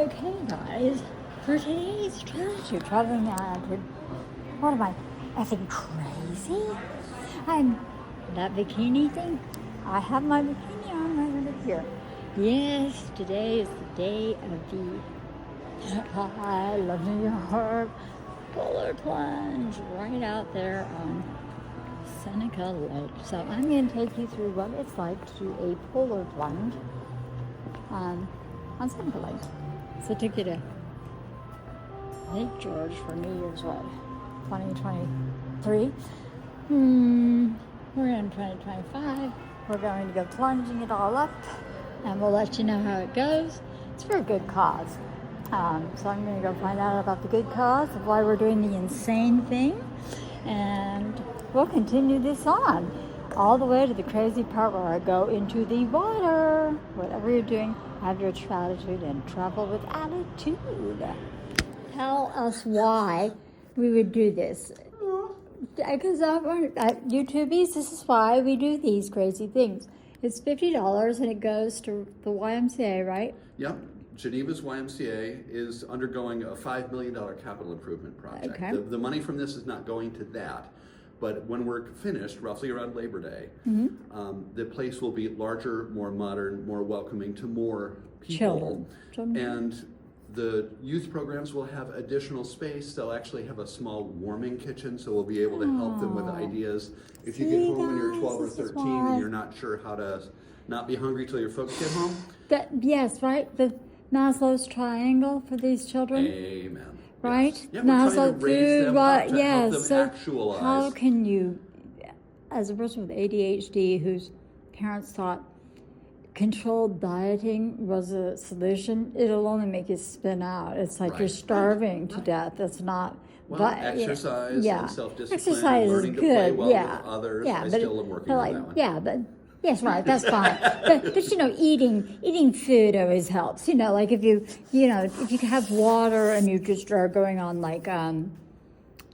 Okay, guys, for today's strategy, traveling to, what am I effing crazy? I'm that bikini thing. I have my bikini on right over here. Yes, today is the day of the I love New York polar plunge right out there on Seneca Lake. So I'm going to take you through what it's like to do a polar plunge on Seneca Lake. So I took you to Lake George for New Year's, 2023. We're in 2025. We're going to go plunging it all up, and we'll let you know how it goes. It's for a good cause. So I'm going to go find out about the good cause of why we're doing the insane thing, and we'll continue this on all the way to the crazy part where I go into the water. Whatever you're doing, have your attitude and travel with attitude. Tell us why we would do this. Because YouTubies, this is why we do these crazy things. It's $50 and it goes to the YMCA, right? Yep. Geneva's YMCA is undergoing a $5 million capital improvement project. Okay. The money from this is not going to that. But when we're finished, roughly around Labor Day, the place will be larger, more modern, more welcoming to more people. Children. And the youth programs will have additional space. They'll actually have a small warming kitchen, so we'll be able to help them with ideas. If you get home and you're 12 or 13 and you're not sure how to not be hungry till your folks get home. Yes, right? The Maslow's triangle for these children. Amen. Right? Yes. Yeah, we're trying to raise them up to help them so actualize. how can you, as a person with ADHD whose parents thought controlled dieting was a solution, it'll only make you spin out. It's like you're starving to death. It's not. Exercise and self-discipline, exercise learning is to play good. well with others. I still am working on that one. Yeah, but yes, right. That's fine. but you know, eating food always helps. You know, like if you have water and you just are going on like I don't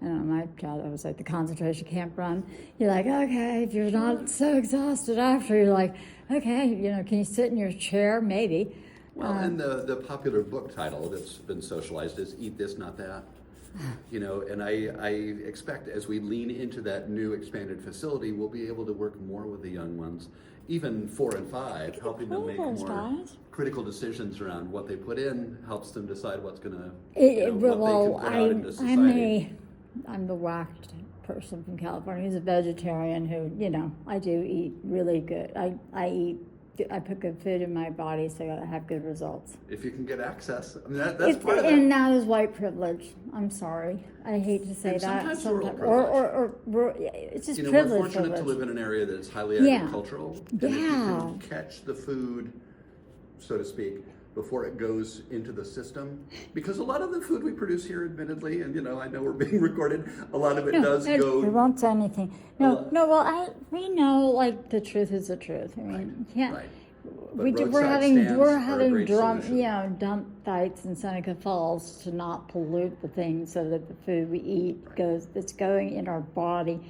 know, my child was like the concentration camp run. You're like, okay, if you're not so exhausted after, you're like, okay, can you sit in your chair? Maybe. Well, and the popular book title that's been socialized is "Eat This, Not That." And I expect as we lean into that new expanded facility, we'll be able to work more with the young ones, even 4 and 5, helping them make more critical decisions around what they put in, helps them decide what's going to, what they can put out into society. I'm the whacked person from California who's a vegetarian who, I do eat really good. I put good food in my body, so I have good results. If you can get access, I mean that's part of it. And that is white privilege. I'm sorry, I hate to say that. Sometimes or it's just privilege. We're fortunate to live in an area that's highly agricultural. And if you can catch the food, so to speak, before it goes into the system, because a lot of the food we produce here, admittedly, and I know we're being recorded, a lot of it does go. We won't say anything. We know, like, the truth is the truth. I mean, right. We're having dump sites in Seneca Falls to not pollute the things so that the food we eat it's going in our body.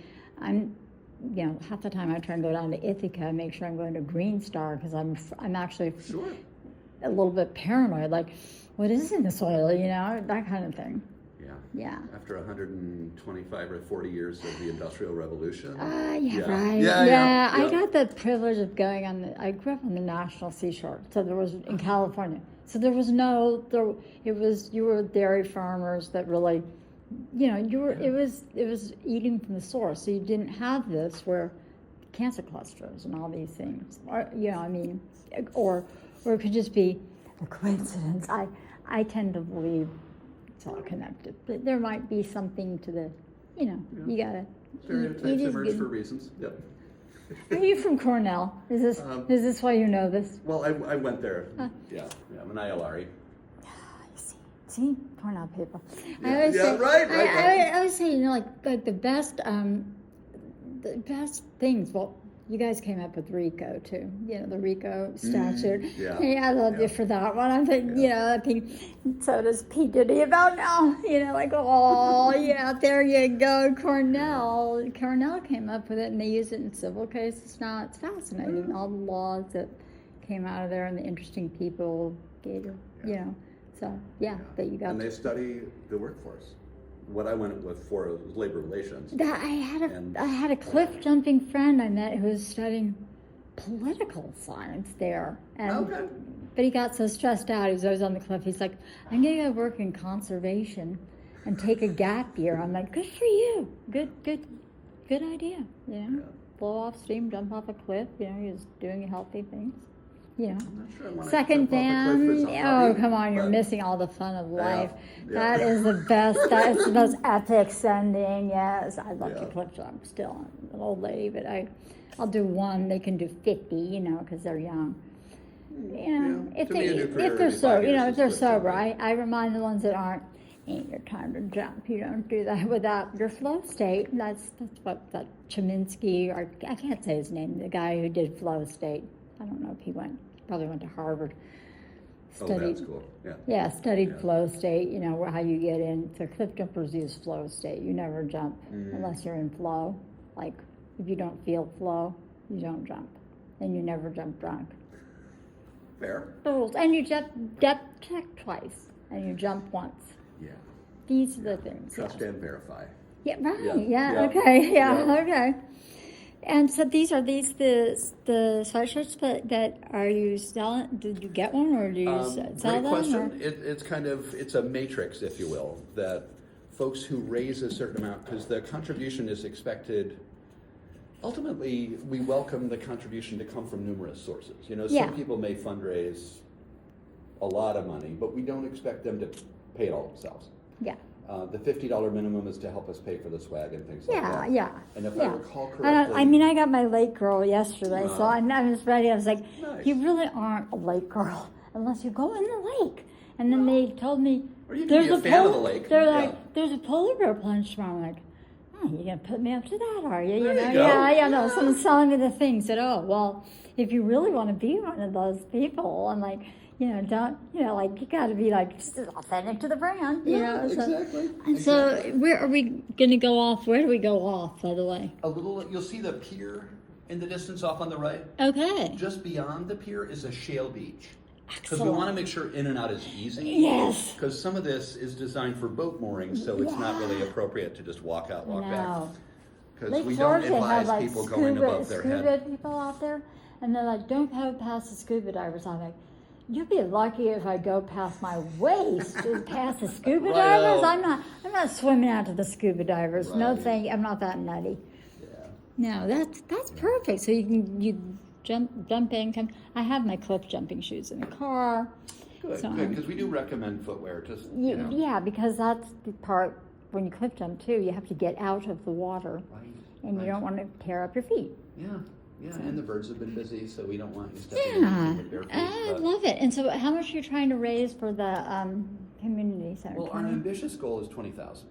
Half the time I try and go down to Ithaca, make sure I'm going to Green Star because I'm actually a little bit paranoid, like, what is in the soil, that kind of thing. Yeah. After 125 or 40 years of the Industrial Revolution. Right. Yeah. I got the privilege of going I grew up on the National Seashore, so there was, in California. So there was you were dairy farmers that really, it was eating from the source. So you didn't have this where cancer clusters and all these things, or it could just be a coincidence. I tend to believe it's all connected, but there might be something to the, you gotta. Stereotypes emerge for reasons. Yep. Are you from Cornell? Is this why you know this? Well, I went there. I'm an ILRE. See, Cornell people. Right. I always say, like the best things. Well, you guys came up with RICO too, the RICO statute. I love you for that one. I think, I think so does P. Diddy about now. There you go, Cornell. Cornell came up with it, and they use it in civil cases now. It's fascinating, all the laws that came out of there and the interesting people gave it, So yeah, but you got. And they study the workforce. What I went with for was labor relations. I had a cliff jumping friend I met who was studying political science there, and Okay. but he got so stressed out. He was always on the cliff. He's like, I'm gonna go work in conservation and take a gap year. I'm like, good for you. Good idea. You know, Yeah. blow off steam, jump off a cliff. You know, he was doing healthy things. You know. I'm not sure I want Second to jump off a cliff as down. a Oh, hobby, come on! You're but- missing all the fun of life. Yeah. That is the best. That is the most epic sending. Yes, I'd love to Yeah. cliff jump. Still, I'm an old lady, but I'll do one. They can do 50. You know, because they're young. You know, Yeah. if To me, a new career if they're every so, 5 you know, years if they're is cliff sober, jumping. I remind the ones that aren't. Ain't your time to jump. You don't do that without your flow state. That's what that Cheminsky, or I can't say his name. The guy who did flow state. I don't know if he probably went to Harvard. Oh, that's cool. Yeah. Yeah, studied Yeah. flow state, you know, how you get in. So cliff jumpers use flow state. You never jump unless you're in flow. Like, if you don't feel flow, you don't jump. And you never jump drunk. Fair. The rules. And you jump depth check twice. And you jump once. Yeah. These are the things. Trust yes. and verify. Yeah, right. Yeah. Yeah, Yeah. okay. Yeah, Yeah. okay. And so these are the sweatshirts that are you selling? Did you get one or do you sell Great them? question. It's a matrix, if you will, that folks who raise a certain amount, because the contribution is expected. Ultimately, we welcome the contribution to come from numerous sources. You know, Yeah. some people may fundraise a lot of money, but we don't expect them to pay it all themselves. Yeah. The $50 minimum is to help us pay for the swag and things like that. Yeah. And if yeah. I recall I correctly, mean, I got my lake girl yesterday, so I was ready. I was like, Nice. you really aren't a lake girl unless you go in the lake. And then they told me, Or you can be a fan of the lake. They're Yeah. like, there's a polar bear plunge tomorrow. I'm like, oh, you're going to put me up to that, are you? There know? you go. Yeah, no, someone's selling me the thing. Said, oh, well, if you really want to be one of those people, I'm like, you know, don't, you know, like, you got to be like authentic to the brand, you know. So, exactly. and so where are we going to go off? Where do we go off, by the way? A little, you'll see the pier in the distance off on the right. Okay. Just beyond the pier is a shale beach. Because we Excellent. want to make sure in and out is easy. Yes. Because some of this is designed for boat moorings, so it's not really appropriate to just walk out, walk back. No. Because Lake we don't Georgia advise had like people going above their scuba head. people out there, and they're like, don't go past the scuba divers. I'm like, you'll be lucky if I go past my waist past the scuba Righto. divers. I'm not swimming out to the scuba divers. No Right. thank. I'm not that nutty. Yeah. No, that's perfect. So you jump in. I have my cliff jumping shoes in the car. Good, So good. I'm- Because we do recommend footwear. Just, you know. Yeah, because that's the part when you cliff jump too. You have to get out of the water, Right, and you right. don't want to tear up your feet. Yeah, yeah. And the birds have been busy, so we don't want you stepping Yeah, in with bare feet. I but- love it. And so, how much are you trying to raise for the community center? Well, our 20? ambitious goal is 20,000.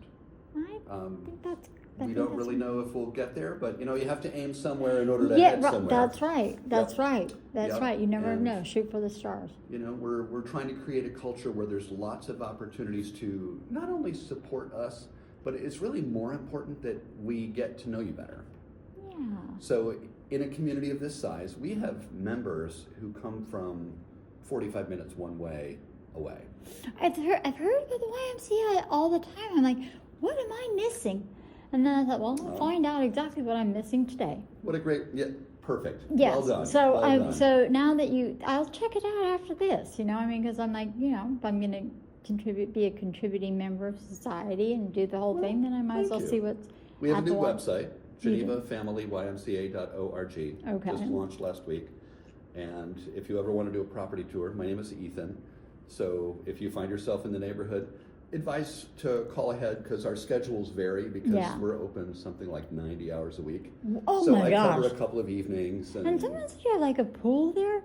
I think that's. I We think don't that's really know if we'll get there, but you know, you have to aim somewhere in order to Yeah, head right, somewhere. that's right. That's Yep. right. That's Yep. right. You never And- know. Shoot for the stars. You know, we're trying to create a culture where there's lots of opportunities to not only support us, but it's really more important that we get to know you better. Yeah. So in a community of this size, we have members who come from 45 minutes one way away. I've heard about the YMCA all the time. I'm like, what am I missing? And then I thought, well, I'll find out exactly what I'm missing today. What a great, yeah, perfect. Yes. Well done. So well done. so now that I'll check it out after this. You know, I mean, because I'm like, you know, if I'm going to be a contributing member of society and do the whole thing, then I might as well thank see you. what's. We have a at new the web- website, GenevaFamilyYMCA.org. Okay. Just launched last week. And if you ever want to do a property tour, my name is Ethan. So if you find yourself in the neighborhood, advice to call ahead because our schedules vary because Yeah. we're open something like 90 hours a week. Oh so my I cover gosh. a couple of evenings. And sometimes you have like a pool there.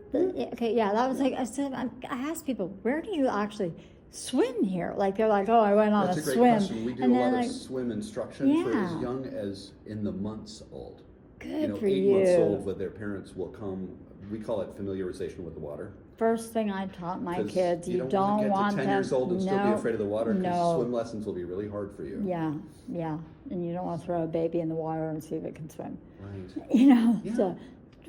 Okay, yeah, that was like I said. I asked people, where do you actually swim here? Like they're like, oh, I went on That's a a great swim. question. We do And a then lot like, of swim instruction for as Yeah. young as in the months old. good You know, for 8 months you. old with their parents will come. We call it familiarization with the water. First thing I taught my 'Cause kids, you don't don't want to get want to 10 them. years old and still be afraid of the water because no. swim lessons will be really hard for you. Yeah, and you don't want to throw a baby in the water and see if it can swim. Right. You know, Yeah. so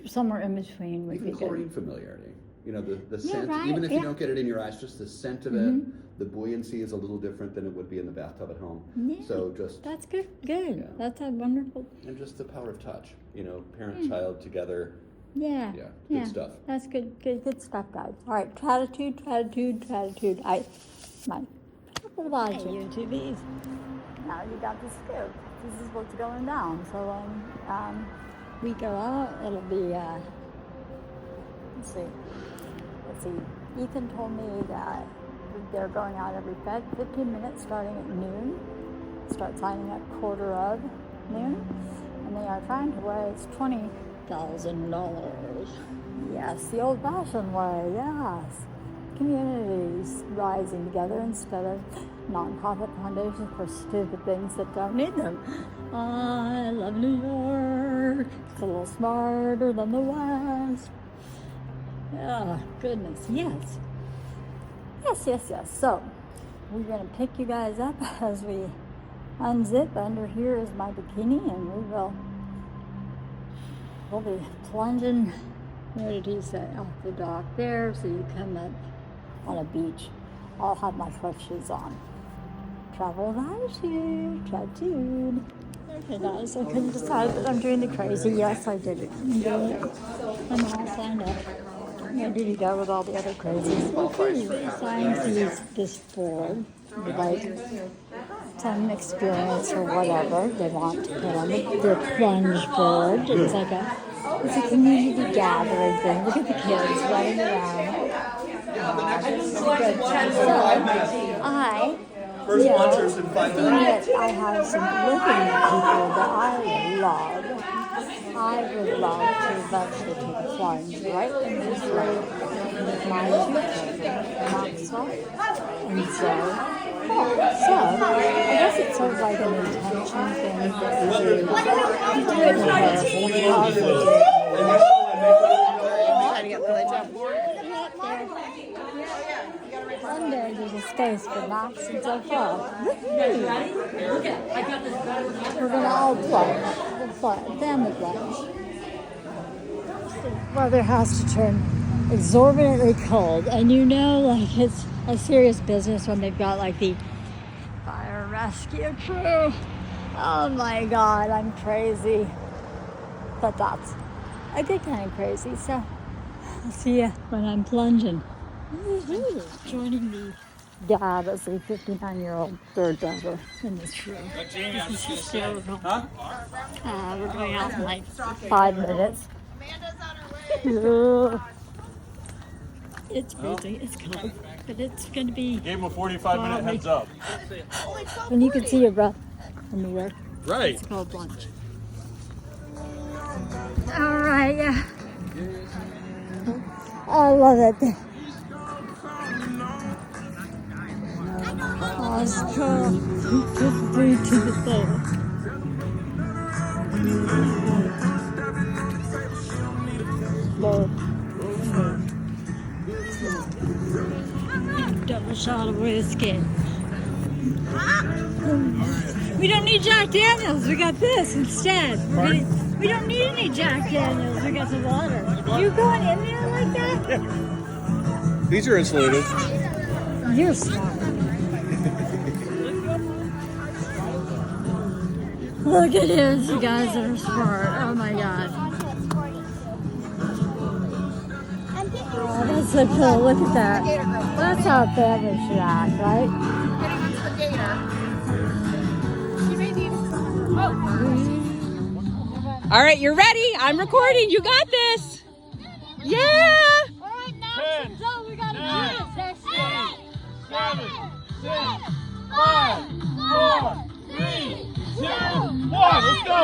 somewhere in between would Even be chlorine good. familiarity. You know, the Yeah, scent, right, even if you yeah. don't get it in your eyes, just the scent of it, The buoyancy is a little different than it would be in the bathtub at home. Yeah, So just that's good. Good. Yeah. That's a wonderful. and just the power of touch. Parent child together. Yeah. Yeah, good stuff. That's good stuff, guys. All right, gratitude. My YouTubies. Now you got the scoop. This is what's going down. So when we go out, it'll be. Let's see. Ethan told me that they're going out every 15 minutes starting at noon. Start signing up quarter of noon. And they are trying to raise $20,000. Yes, the old-fashioned way, yes. Communities rising together instead of nonprofit foundations for stupid things that don't need them. I love New York. It's a little smarter than the West. Oh, goodness, yes. Yes. So, we're going to pick you guys up as we unzip. Under here is my bikini, and we'll be plunging, what did he say, off the dock there, so you come up on a beach. I'll have my fresh shoes on. Travel attitude. Okay guys, I couldn't decide that I'm doing the crazy. Yes, I did it. I'm doing it. I'm all signed up. Ready to go with all the other crazies. Okay, assigned to use this board, like some experience or whatever they want to put on their plunge board. It's a community gathering thing. Look at the kids running around. Being that I have some living people that I love, I would love to eventually take a plunge right in this lake with my two children, Maxwell and Zoe. So, I guess it sort of like an intention thing that we do. You do it Sunday, there's a space for Max and Sophia. We're going to all plunge. We'll plunge. Family plunge. The weather has to turn exorbitantly cold. And it's a serious business when they've got like the fire rescue crew. Oh my God, I'm crazy. But that's a good kind of crazy. So I'll see you when I'm plunging. Joining the dad as a 59-year-old third driver in this room. This is hysterical. We're going out in like 5 minutes. It's freezing, it's cold, but it's going to be... Gave him a 45-minute heads up. When you can see your breath in the air. Right. It's called plunge. All right, yeah. I love it. Oh, it's cool. Just breathe to the soul. Double shot of whiskey. We don't need Jack Daniels. We got this instead. We don't need any Jack Daniels. We got the water. You going in there like that? Yeah. These are insulated. You're smart. Look at this, you guys that are smart. Oh my God. Oh, that's so cool. Look at that. That's how a family should act, right? All right, you're ready. I'm recording. You got this. Yeah. All right, now. 10, So we got 9, 8, 7, 6, 5, 4, 3, 2, 1. Let's go.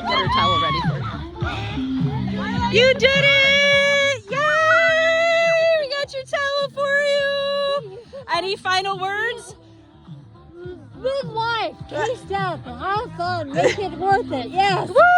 Get her towel ready for you. You did it! Yay! We got your towel for you. Any final words? Live life. Taste up. Have fun. Make it worth it. Yes. Woo!